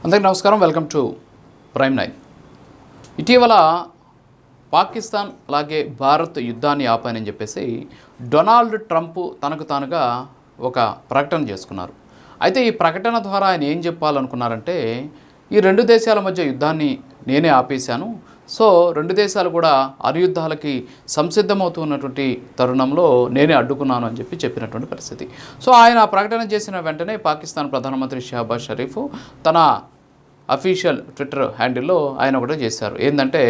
అందరికీ నమస్కారం. Welcome to prime 9. ఇటీవల పాకిస్తాన్ అలాగే భారత్ యుద్ధాన్ని ఆపాయని చెప్పేసి డొనాల్డ్ ట్రంప్ తనకు తానుగా ఒక ప్రకటన చేసుకున్నారు. అయితే ఈ ప్రకటన ద్వారా ఆయన ఏం చెప్పాలనుకున్నారంటే, ఈ రెండు దేశాల మధ్య యుద్ధాన్ని నేనే ఆపేశాను, సో రెండు దేశాలు కూడా అణుయుద్ధాలకి సంసిద్ధమవుతున్నటువంటి తరుణంలో నేనే అడ్డుకున్నాను అని చెప్పినటువంటి పరిస్థితి. సో ఆయన ప్రకటన చేసిన వెంటనే పాకిస్తాన్ ప్రధానమంత్రి షహబాజ్ షరీఫ్ తన అఫీషియల్ ట్విట్టర్ హ్యాండిల్లో ఆయన ఒకటే చేశారు. ఏంటంటే,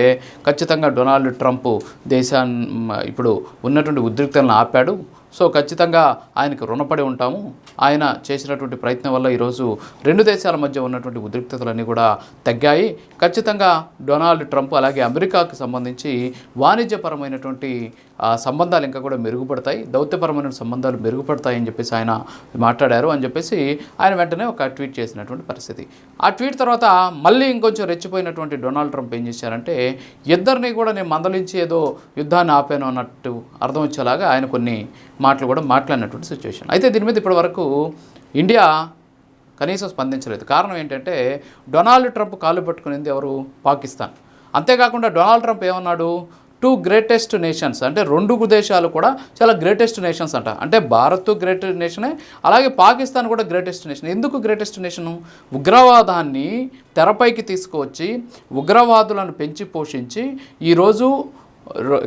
ఖచ్చితంగా డొనాల్డ్ ట్రంప్ దేశాన్ని ఇప్పుడు ఉన్నటువంటి ఉద్రిక్తలను ఆపాడు, సో ఖచ్చితంగా ఆయనకు రుణపడి ఉంటాము. ఆయన చేసినటువంటి ప్రయత్నం వల్ల ఈరోజు రెండు దేశాల మధ్య ఉన్నటువంటి ఉద్రిక్తతలన్నీ కూడా తగ్గాయి. ఖచ్చితంగా డొనాల్డ్ ట్రంప్ అలాగే అమెరికాకు సంబంధించి వాణిజ్యపరమైనటువంటి సంబంధాలు ఇంకా కూడా మెరుగుపడతాయి, దౌత్యపరమైన సంబంధాలు మెరుగుపడతాయి అని చెప్పేసి ఆయన మాట్లాడారు అని చెప్పేసి ఆయన వెంటనే ఒక ట్వీట్ చేసినటువంటి పరిస్థితి. ఆ ట్వీట్ తర్వాత మళ్ళీ ఇంకొంచెం రెచ్చిపోయినటువంటి డొనాల్డ్ ట్రంప్ ఏం చేశారంటే, ఇద్దరిని కూడా నేను మందలించి ఏదో యుద్ధాన్ని ఆపాను అన్నట్టు అర్థం వచ్చేలాగా ఆయన కొన్ని మాటలు కూడా మాట్లాడినటువంటి సిచ్యువేషన్. అయితే దీని మీద ఇప్పటివరకు ఇండియా కనీసం స్పందించలేదు. కారణం ఏంటంటే, డొనాల్డ్ ట్రంప్ కాళ్ళు పట్టుకునేది ఎవరు? పాకిస్తాన్. అంతేకాకుండా డొనాల్డ్ ట్రంప్ ఏమన్నాడు, 2 గ్రేటెస్ట్ నేషన్స్ అంటే రెండు దేశాలు కూడా చాలా గ్రేటెస్ట్ నేషన్స్ అంట. అంటే భారత్ గ్రేట్ నేషనే, అలాగే పాకిస్తాన్ కూడా గ్రేటెస్ట్ నేషన్. ఎందుకు గ్రేటెస్ట్ నేషను? ఉగ్రవాదాన్ని తెరపైకి తీసుకువచ్చి ఉగ్రవాదులను పెంచి పోషించి ఈరోజు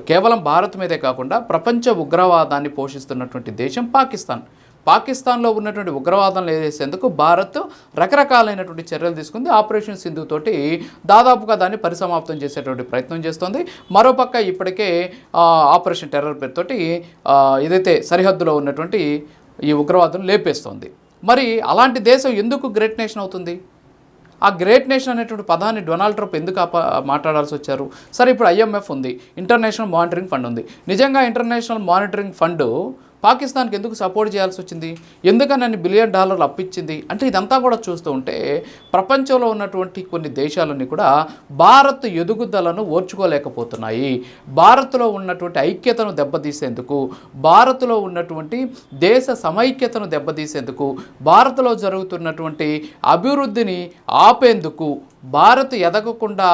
కేవలం భారత్ మీదే కాకుండా ప్రపంచ ఉగ్రవాదాన్ని పోషిస్తున్నటువంటి దేశం పాకిస్తాన్. పాకిస్తాన్లో ఉన్నటువంటి ఉగ్రవాదం లేసేందుకు భారత్ రకరకాలైనటువంటి చర్యలు తీసుకుంది. ఆపరేషన్ సింధు తోటి దాదాపుగా దాన్ని పరిసమాప్తం చేసేటువంటి ప్రయత్నం చేస్తుంది. మరోపక్క ఇప్పటికే ఆపరేషన్ టెర్రర్ పేరుతోటి ఏదైతే సరిహద్దులో ఉన్నటువంటి ఈ ఉగ్రవాదం లేపేస్తుంది. మరి అలాంటి దేశం ఎందుకు గ్రేట్ నేషన్ అవుతుంది? ఆ గ్రేట్ నేషన్ అనేటువంటి పదాన్ని డొనాల్డ్ ట్రంప్ ఎందుకు మాట్లాడాల్సి వచ్చారు? సరే, ఇప్పుడు IMF ఉంది, ఇంటర్నేషనల్ మానిటరింగ్ ఫండ్ ఉంది. నిజంగా ఇంటర్నేషనల్ మానిటరింగ్ ఫండ్ పాకిస్తాన్కి ఎందుకు సపోర్ట్ చేయాల్సి వచ్చింది? ఎందుకని $1 బిలియన్ అప్పిచ్చింది? అంటే ఇదంతా కూడా చూస్తూ ఉంటే ప్రపంచంలో ఉన్నటువంటి కొన్ని దేశాలన్నీ కూడా భారత్ ఎదుగుదలను ఓర్చుకోలేకపోతున్నాయి. భారత్లో ఉన్నటువంటి ఐక్యతను దెబ్బతీసేందుకు, భారత్లో ఉన్నటువంటి దేశ సమైక్యతను దెబ్బతీసేందుకు, భారత్లో జరుగుతున్నటువంటి అభివృద్ధిని ఆపేందుకు, భారత్ ఎదగకుండా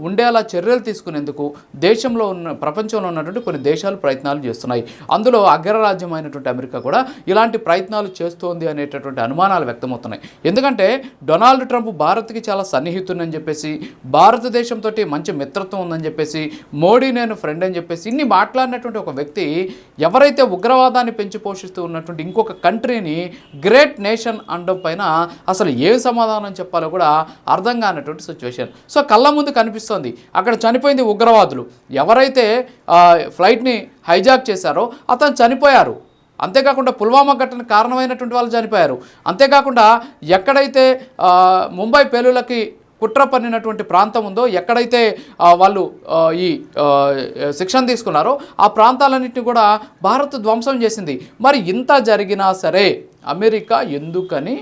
ఉండేలా చర్యలు తీసుకునేందుకు దేశంలో ప్రపంచంలో ఉన్నటువంటి కొన్ని దేశాలు ప్రయత్నాలు చేస్తున్నాయి. అందులో అగ్రరాజ్యమైనటువంటి అమెరికా కూడా ఇలాంటి ప్రయత్నాలు చేస్తోంది అనేటటువంటి అనుమానాలు వ్యక్తమవుతున్నాయి. ఎందుకంటే డొనాల్డ్ ట్రంప్ భారత్కి చాలా సన్నిహితుడని చెప్పేసి, భారతదేశంతో మంచి మిత్రత్వం ఉందని చెప్పేసి, మోడీ నేను ఫ్రెండ్ అని చెప్పేసి ఇన్ని మాట్లాడినటువంటి ఒక వ్యక్తి ఎవరైతే ఉగ్రవాదాన్ని పెంచి పోషిస్తూ ఉన్నటువంటి ఇంకొక కంట్రీని గ్రేట్ నేషన్ అనడం పైన అసలు ఏ సమాధానం చెప్పాలో కూడా అర్థం కానటువంటి సిచ్యువేషన్. సో కళ్ళ ముందు కనిపిస్తుంది, అక్కడ చనిపోయింది ఉగ్రవాదులు. ఎవరైతే ఫ్లైట్ని హైజాక్ చేశారో అతను చనిపోయారు. అంతేకాకుండా పుల్వామా ఘటనకు కారణమైనటువంటి వాళ్ళు చనిపోయారు. అంతేకాకుండా ఎక్కడైతే ముంబై పేలులకి కుట్ర పన్నినటువంటి ప్రాంతం ఉందో, ఎక్కడైతే వాళ్ళు ఈ శిక్షణ తీసుకున్నారో ఆ ప్రాంతాలన్నింటినీ కూడా భారత్ ధ్వంసం చేసింది. మరి ఇంత జరిగినా సరే అమెరికా ఎందుకని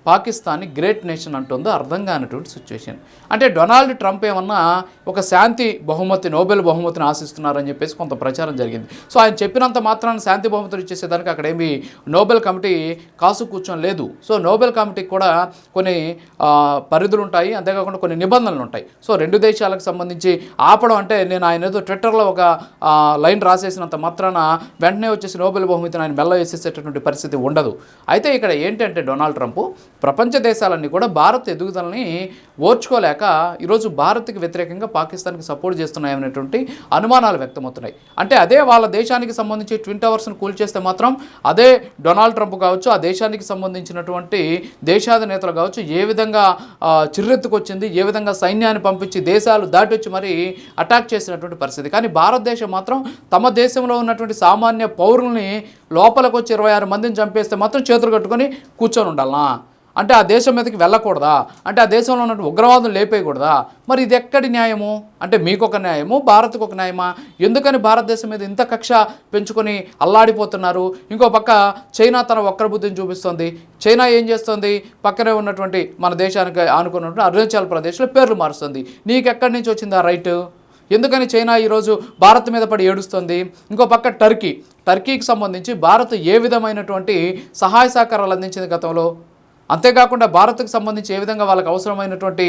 పాకిస్తాన్ని గ్రేట్ నేషన్ అంటుందో అర్థం కానటువంటి సిచ్యువేషన్. అంటే డొనాల్డ్ ట్రంప్ ఏమన్నా ఒక శాంతి బహుమతి, నోబెల్ బహుమతిని ఆశిస్తున్నారని చెప్పేసి కొంత ప్రచారం జరిగింది. సో ఆయన చెప్పినంత మాత్రాన్ని శాంతి బహుమతులు ఇచ్చేసేదానికి అక్కడేమి నోబెల్ కమిటీ కాసు కూర్చొని లేదు. సో నోబెల్ కమిటీకి కూడా కొన్ని పరిధులు ఉంటాయి, అంతేకాకుండా కొన్ని నిబంధనలు ఉంటాయి. సో రెండు దేశాలకు సంబంధించి ఆపడం అంటే, నేను ఆయన ఏదో ట్విట్టర్లో ఒక లైన్ రాసేసినంత మాత్రాన వెంటనే వచ్చేసి నోబెల్ బహుమతిని ఆయన మెల్ల వేసేసేటటువంటి పరిస్థితి ఉండదు. అయితే ఇక్కడ ఏంటంటే డొనాల్డ్ ట్రంప్ ప్రపంచ దేశాలన్నీ కూడా భారత్ ఎదుగుదలని ఓర్చుకోలేక ఈరోజు భారత్కి వ్యతిరేకంగా పాకిస్తాన్కి సపోర్ట్ చేస్తున్నాయనేటువంటి అనుమానాలు వ్యక్తమవుతున్నాయి. అంటే అదే వాళ్ళ దేశానికి సంబంధించి ట్విన్ టవర్స్ను కూల్చేస్తే మాత్రం అదే డొనాల్డ్ ట్రంప్ కావచ్చు, ఆ దేశానికి సంబంధించినటువంటి దేశాధినేతలు కావచ్చు ఏ విధంగా చిర్రెత్తుకొచ్చింది, ఏ విధంగా సైన్యాన్ని పంపించి దేశాలు దాటి వచ్చి మరి అటాక్ చేసినటువంటి పరిస్థితి. కానీ భారతదేశం మాత్రం తమ దేశంలో ఉన్నటువంటి సామాన్య పౌరుల్ని లోపలికి వచ్చి 26 మందిని చంపేస్తే మాత్రం చేతులు కట్టుకొని కూర్చొని ఉండాలనా? అంటే ఆ దేశం మీదకి వెళ్ళకూడదా? అంటే ఆ దేశంలో ఉన్నటువంటి ఉగ్రవాదం లేపేయకూడదా? మరి ఇది ఎక్కడి న్యాయము? అంటే మీకు ఒక న్యాయము, భారత్కు ఒక న్యాయమా? ఎందుకని భారతదేశం మీద ఇంత కక్ష పెంచుకొని అల్లాడిపోతున్నారు? ఇంకో పక్క చైనా తన వక్రబుద్ధిని చూపిస్తుంది. చైనా ఏం చేస్తుంది? పక్కనే ఉన్నటువంటి మన దేశానికి ఆనుకున్నటువంటి అరుణాచల్ ప్రదేశ్లో పేర్లు మారుస్తుంది. నీకెక్కడి నుంచి వచ్చింది ఆ రైట్? ఎందుకని చైనా ఈరోజు భారత్ మీద పడి ఏడుస్తుంది? ఇంకో పక్క టర్కీకి సంబంధించి భారత్ ఏ విధమైనటువంటి సహాయ సహకారాలు అందించింది గతంలో? అంతేకాకుండా భారత్కు సంబంధించి ఏ విధంగా వాళ్ళకి అవసరమైనటువంటి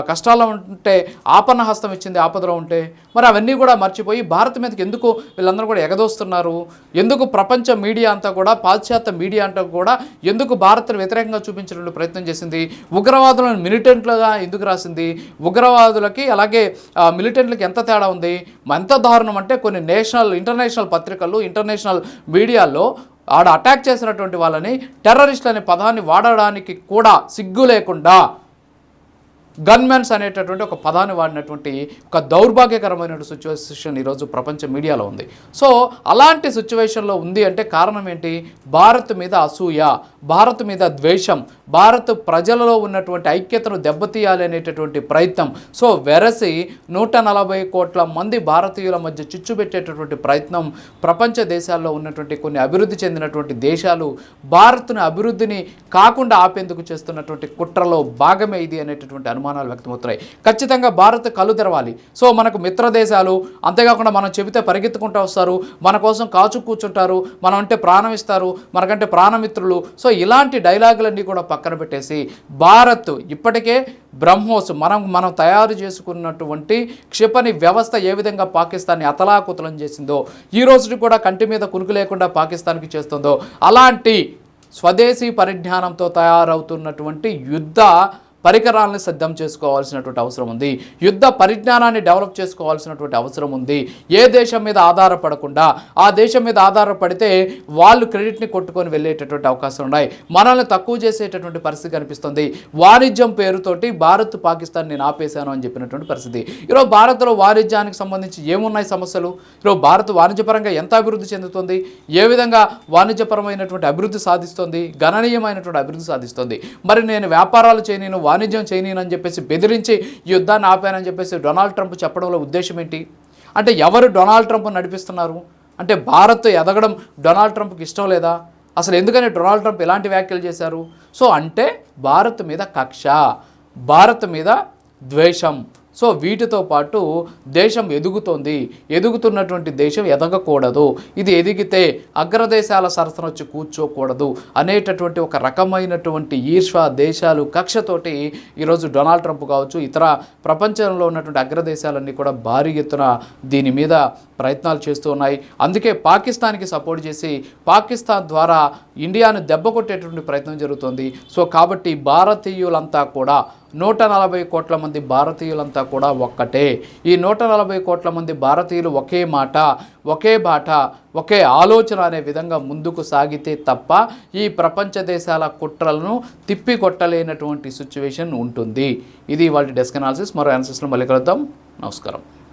కష్టాల్లో ఉంటే ఆపన్న హస్తం ఇచ్చింది ఆపదలో ఉంటే. మరి అవన్నీ కూడా మర్చిపోయి భారత్ మీదకి ఎందుకు వీళ్ళందరూ కూడా ఎగదోస్తున్నారు? ఎందుకు ప్రపంచ మీడియా అంతా కూడా, పాశ్చాత్య మీడియా అంతా కూడా ఎందుకు భారత్ను వ్యతిరేకంగా చూపించడానికి ప్రయత్నం చేసింది? ఉగ్రవాదులను మిలిటెంట్లుగా ఎందుకు రాసింది? ఉగ్రవాదులకి అలాగే మిలిటెంట్లకి ఎంత తేడా ఉంది? ఎంత దారుణం అంటే కొన్ని ఇంటర్నేషనల్ పత్రికలు, ఇంటర్నేషనల్ మీడియాల్లో ఆడ అటాక్ చేసినటువంటి వాళ్ళని టెర్రరిస్టులు అనే పదాన్ని వాడడానికి కూడా సిగ్గు లేకుండా గన్మెన్స్ అనేటటువంటి ఒక పదాన్ని వాడినటువంటి ఒక దౌర్భాగ్యకరమైన సిచ్యువేషన్ ఈరోజు ప్రపంచ మీడియాలో ఉంది. సో అలాంటి సిచ్యువేషన్లో ఉంది అంటే కారణం ఏంటి? భారత్ మీద అసూయ, భారత్ మీద ద్వేషం, భారత్ ప్రజలలో ఉన్నటువంటి ఐక్యతను దెబ్బతీయాలి అనేటటువంటి ప్రయత్నం. సో వెరసి 140 కోట్ల మంది భారతీయుల మధ్య చిచ్చు పెట్టేటటువంటి ప్రయత్నం ప్రపంచ దేశాల్లో ఉన్నటువంటి కొన్ని అభివృద్ధి చెందినటువంటి దేశాలు భారత్ను అభివృద్ధిని కాకుండా ఆపేందుకు చేస్తున్నటువంటి కుట్రలో భాగమే ఇది అనేటటువంటి అనుమానాలు వ్యక్తమవుతున్నాయి. ఖచ్చితంగా భారత్ కళ్ళు తెరవాలి. సో మనకు మిత్ర దేశాలు, అంతేకాకుండా మనం చెబితే పరిగెత్తుకుంటూ వస్తారు, మన కోసం కాచు కూర్చుంటారు, మనం అంటే ప్రాణం ఇస్తారు, మనకంటే ప్రాణమిత్రులు. సో ఇలాంటి డైలాగులన్నీ కూడా పక్కన పెట్టేసి భారత్ ఇప్పటికే బ్రహ్మోస్ మనం తయారు చేసుకున్నటువంటి క్షిపణి వ్యవస్థ ఏ విధంగా పాకిస్తాన్ని అతలాకుతలం చేసిందో, ఈ రోజుకి కూడా కంటి మీద కునుకు లేకుండా పాకిస్తాన్కి చేస్తుందో, అలాంటి స్వదేశీ పరిజ్ఞానంతో తయారవుతున్నటువంటి యుద్ధ పరికరాలను సిద్ధం చేసుకోవాల్సినటువంటి అవసరం ఉంది. యుద్ధ పరిజ్ఞానాన్ని డెవలప్ చేసుకోవాల్సినటువంటి అవసరం ఉంది. ఏ దేశం మీద ఆధారపడకుండా, ఆ దేశం మీద ఆధారపడితే వాళ్ళు క్రెడిట్ని కొట్టుకొని వెళ్ళేటటువంటి అవకాశం ఉన్నాయి. మనల్ని తక్కువ చేసేటటువంటి పరిస్థితి కనిపిస్తుంది. వాణిజ్యం పేరుతోటి భారత్ పాకిస్తాన్ నేను ఆపేశాను అని చెప్పినటువంటి పరిస్థితి. ఈరోజు భారత్లో వాణిజ్యానికి సంబంధించి ఏమున్నాయి సమస్యలు? ఈరోజు భారత్ వాణిజ్యపరంగా ఎంత అభివృద్ధి చెందుతుంది? ఏ విధంగా వాణిజ్యపరమైనటువంటి అభివృద్ధి సాధిస్తుంది? గణనీయమైనటువంటి అభివృద్ధి సాధిస్తుంది. మరి నేను వ్యాపారాలు చేయను, వాణిజ్యం చేయనని చెప్పేసి బెదిరించి యుద్ధాన్ని ఆపానని చెప్పేసి డొనాల్డ్ ట్రంప్ చెప్పడంలో ఉద్దేశం ఏంటి? అంటే ఎవరు డొనాల్డ్ ట్రంప్ నడిపిస్తున్నారు? అంటే భారత్ ఎదగడం డొనాల్డ్ ట్రంప్కి ఇష్టం లేదా? అసలు ఎందుకని డొనాల్డ్ ట్రంప్ ఇలాంటి వ్యాఖ్యలు చేశారు? సో అంటే భారత్ మీద కక్ష, భారత్ మీద ద్వేషం. సో వీటితో పాటు దేశం ఎదుగుతున్నటువంటి దేశం ఎదగకూడదు, ఇది ఎదిగితే అగ్రదేశాల సరసన వచ్చి కూర్చోకూడదు అనేటటువంటి ఒక రకమైనటువంటి ఈర్ష్య, దేశాలు కక్షతోటి ఈరోజు డొనాల్డ్ ట్రంప్ కావచ్చు, ఇతర ప్రపంచంలో ఉన్నటువంటి అగ్రదేశాలన్నీ కూడా భారీ ఎత్తున దీని మీద ప్రయత్నాలు చేస్తూ ఉన్నాయి. అందుకే పాకిస్తాన్కి సపోర్ట్ చేసి పాకిస్తాన్ ద్వారా ఇండియాను దెబ్బ కొట్టేటువంటి ప్రయత్నం జరుగుతుంది. సో కాబట్టి భారతీయులంతా కూడా 140 కోట్ల మంది భారతీయులంతా కూడా ఒక్కటే. ఈ 140 కోట్ల మంది భారతీయులు ఒకే మాట, ఒకే బాట, ఒకే ఆలోచన అనే విధంగా ముందుకు సాగితే తప్ప ఈ ప్రపంచ దేశాల కుట్రలను తిప్పికొట్టలేనటువంటి సిచ్యువేషన్ ఉంటుంది. ఇది వాళ్ళ డెస్క్ అనాలిసిస్. మరో అనాలిసిస్లో మళ్ళీ కలుద్దాం. నమస్కారం.